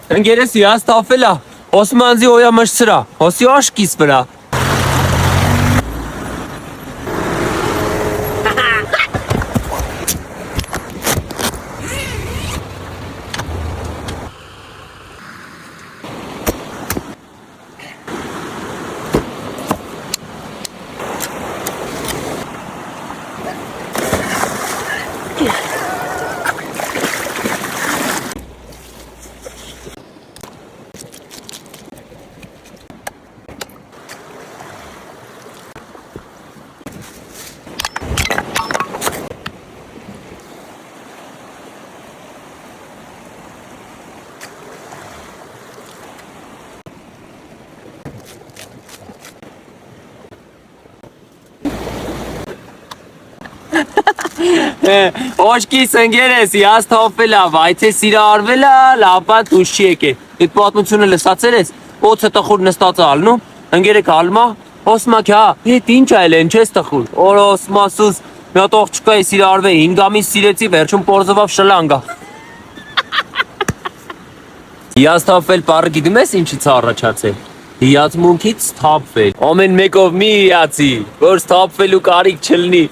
Ընկերս իհաց տապվել է, Osmanzi օյա մշցրա, հոսի աշկիս վրա։ Օշկիս ընկերես, իհաց տապվել է, վայթե սիրը արվել է, լապատ ուշ չի եկե։ Իդ պատմությունը լսացել ես, օծը տխուր նստած է ալնում, ընկերեք ալմա, հոսմա քյա, հետ ինչ այլ են չես տխուր, օր osmasuz, մի հատ աղջկա է սիրը արվել, 5 ամիս սիրեցի, վերջում պորզովավ շլանգա։ Իհաց տապվել պարը գիտում ես ինչից է առաջացել, հիացմունքից թափվել, ամեն մեկով մի հիացի, որ թափվելու կարիք չլնի։